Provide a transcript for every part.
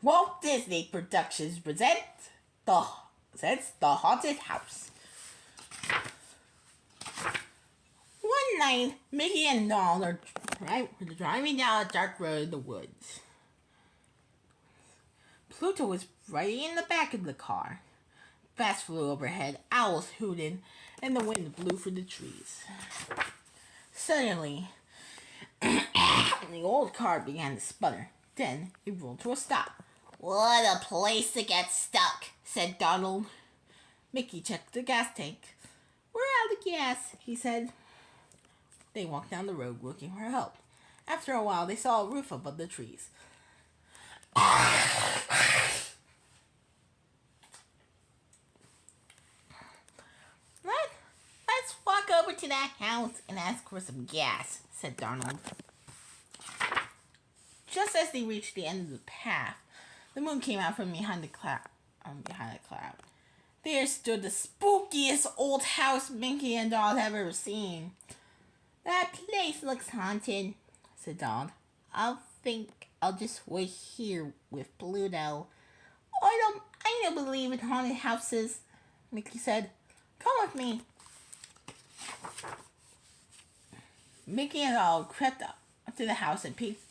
Walt Disney Productions the presents the Haunted House. One night, Mickey and Donald are driving down a dark road in the woods. Pluto was right in the back of the car. Bats flew overhead, owls hooted, and the wind blew through the trees. Suddenly, the old car began to sputter. Then it rolled to a stop. "What a place to get stuck," said Donald. Mickey checked the gas tank. "We're out of gas," he said. They walked down the road looking for help. After a while, they saw a roof above the trees. Let's walk over to that house and ask for some gas," said Donald. Just as they reached the end of the path, the moon came out from behind a cloud. There stood the spookiest old house Mickey and Donald have ever seen. "That place looks haunted," said Donald. "I think I'll just wait here with Pluto." I don't believe in haunted houses," Mickey said. "Come with me." Mickey and Donald crept up to the house and peeked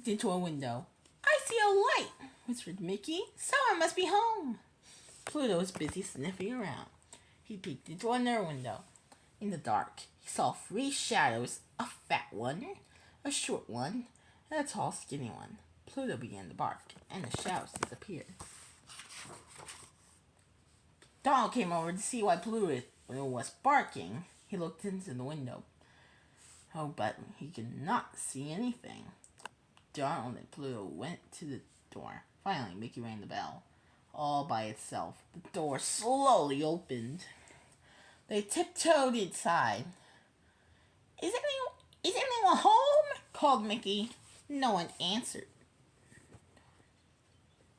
into a window. "I see a light," whispered Mickey. "Someone must be home." Pluto was busy sniffing around. He peeked into another window. In the dark, he saw 3 shadows, a fat one, a short one, and a tall, skinny one. Pluto began to bark, and the shadows disappeared. Donald came over to see why Pluto was barking. He looked into the window. Oh, but he could not see anything. Donald and Pluto went to the door. Finally, Mickey rang the bell. All by itself, the door slowly opened. They tiptoed inside. Is anyone home?" called Mickey. No one answered.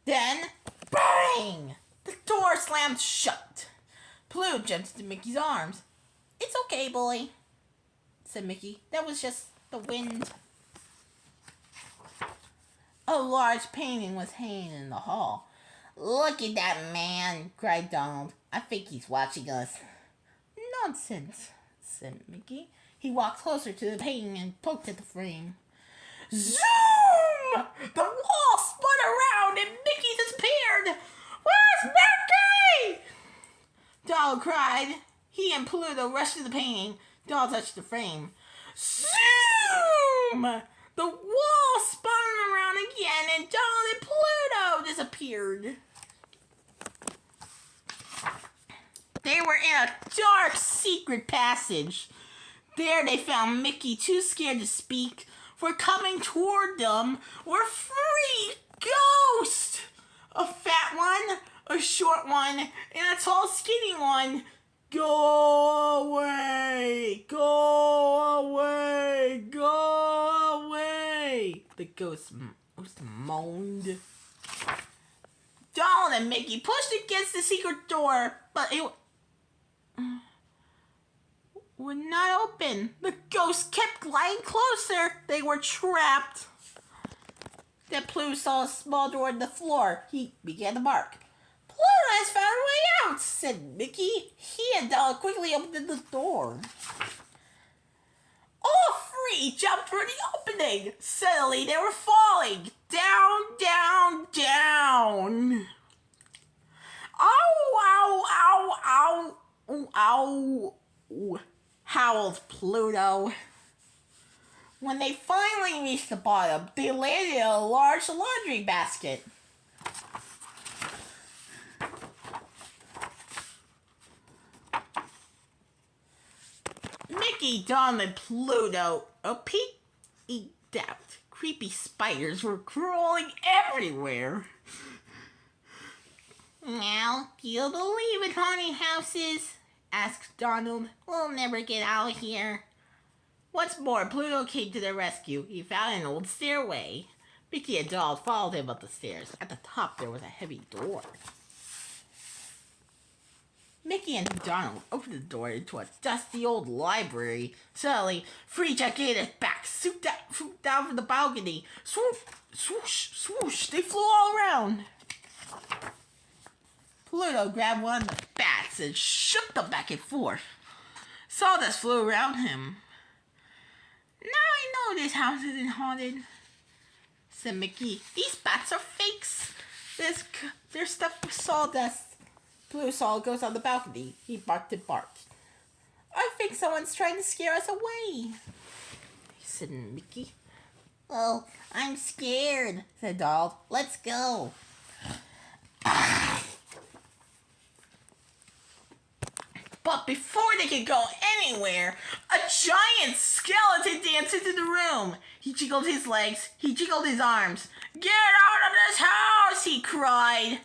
Then, bang! The door slammed shut. Pluto jumped into Mickey's arms. "It's okay, boy," said Mickey. "That was just the wind." A large painting was hanging in the hall. "Look at that man," cried Donald. "I think he's watching us." "Nonsense," said Mickey. He walked closer to the painting and poked at the frame. Zoom! The wall spun around and Mickey disappeared. "Where's Mickey?" Donald cried. He and Pluto rushed to the painting. Donald touched the frame. Zoom! The wall spun around again and Donald and Pluto disappeared. They were in a dark, secret passage. There they found Mickey, too scared to speak, for coming toward them were 3 ghosts. A fat one, a short one, and a tall, skinny one. "Go away! Go away! Go away!" the ghost moaned. Donald and Mickey pushed against the secret door, but it would not open. The ghosts kept gliding closer. They were trapped. Then Pluto saw a small door in the floor. He began to bark. "Pluto has found a way out," said Mickey. He and Donald quickly opened the door. All 3 jumped through the opening. Suddenly they were falling. Down, down, down. "Ow, ow, ow, ow, ow," howled Pluto. When they finally reached the bottom, they landed in a large laundry basket. Mickey, Donald, and Pluto peeked out. Creepy spiders were crawling everywhere. "Now, do you believe in haunted houses?" asked Donald. "We'll never get out of here." Once more, Pluto came to their rescue. He found an old stairway. Mickey and Donald followed him up the stairs. At the top, there was a heavy door. Mickey and Donald opened the door into a dusty old library. Suddenly, three gigantic bats swooped down from the balcony. Swoop, swoosh, swoosh, they flew all around. Pluto grabbed one of the bats and shook them back and forth. Sawdust flew around him. Now I know this house isn't haunted, said Mickey. These bats are fakes. They're stuffed with sawdust. Pluto saw goes on the balcony. He barked and barked. I think someone's trying to scare us away, said Mickey. Oh, I'm scared, said Donald. Let's go. But before they could go anywhere, a giant skeleton danced into the room. He jiggled his legs. He jiggled his arms. Get out of this house, he cried.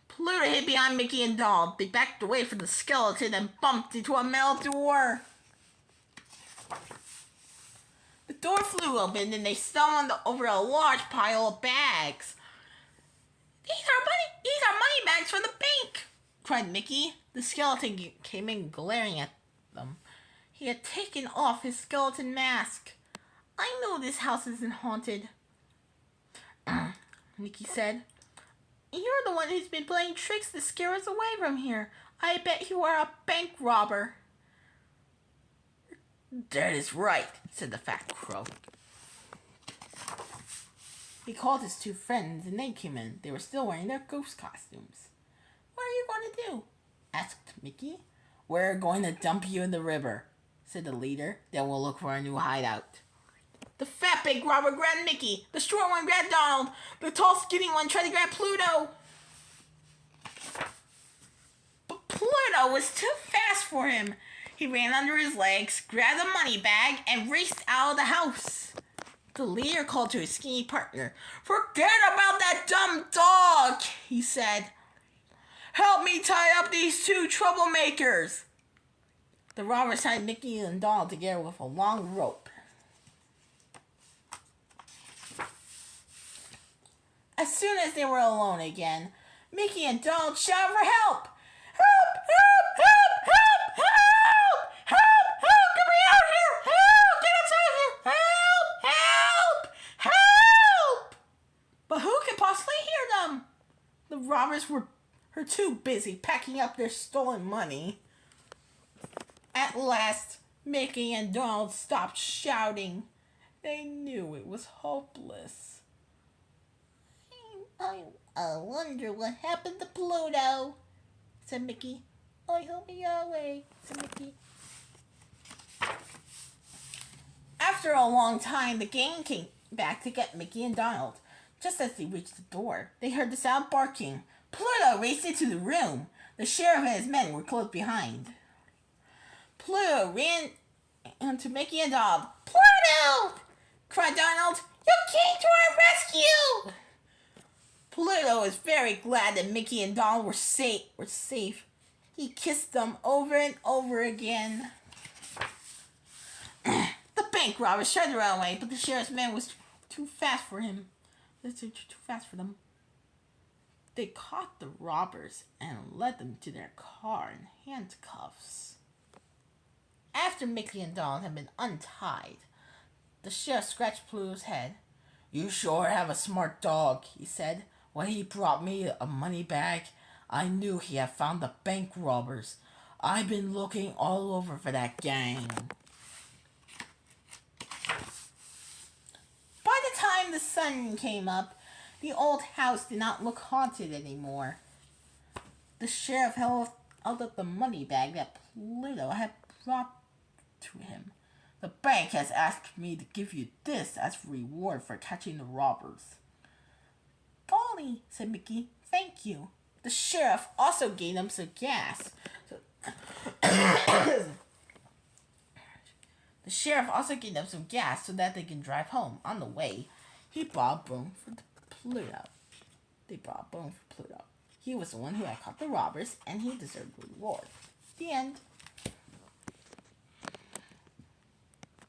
Pluto hid behind Mickey and Donald. They backed away from the skeleton and bumped into a metal door. The door flew open and they stumbled over a large pile of bags. These are money bags from the bank, cried Mickey. The skeleton came in glaring at them. He had taken off his skeleton mask. I know this house isn't haunted, Mickey said. You're the one who's been playing tricks to scare us away from here. I bet you are a bank robber. That is right, said the fat crow. He called his two friends and they came in. They were still wearing their ghost costumes. What are you going to do? Asked Mickey. We're going to dump you in the river, said the leader. Then we'll look for a new hideout. The fat big robber grabbed Mickey. The short one grabbed Donald. The tall skinny one tried to grab Pluto. But Pluto was too fast for him. He ran under his legs, grabbed a money bag, and raced out of the house. The leader called to his skinny partner. Forget about that dumb dog, he said. Help me tie up these two troublemakers. The robbers tied Mickey and Donald together with a long rope. As soon as they were alone again, Mickey and Donald shouted for help. Help! Help! Help! Help! Help! Help! Help! Get me out of here! Help! Get us out of here! Help! Help! Help! But who could possibly hear them? The robbers were too busy packing up their stolen money. At last, Mickey and Donald stopped shouting. They knew it was hopeless. I wonder what happened to Pluto, said Mickey. I hope he got away, said Mickey. After a long time, the gang came back to get Mickey and Donald. Just as they reached the door, they heard the sound barking. Pluto raced into the room. The sheriff and his men were close behind. Pluto ran into Mickey and Donald. Pluto! Cried Donald. You came to our rescue! Pluto was very glad that Mickey and Donald were safe. He kissed them over and over again. The bank robbers tried to run away, but the sheriff's men was too fast for him. Too fast for them. They caught the robbers and led them to their car in handcuffs. After Mickey and Donald had been untied, the sheriff scratched Pluto's head. You sure have a smart dog, he said. When he brought me a money bag, I knew he had found the bank robbers. I've been looking all over for that gang. By the time the sun came up, the old house did not look haunted anymore. The sheriff held up the money bag that Pluto had brought to him. The bank has asked me to give you this as reward for catching the robbers. Golly, said Mickey. Thank you. The sheriff also gave them some gas. The sheriff also gave them some gas so that they can drive home. On the way, he brought a bone for Pluto. They brought a bone for Pluto. He was the one who had caught the robbers, and he deserved the reward. The end.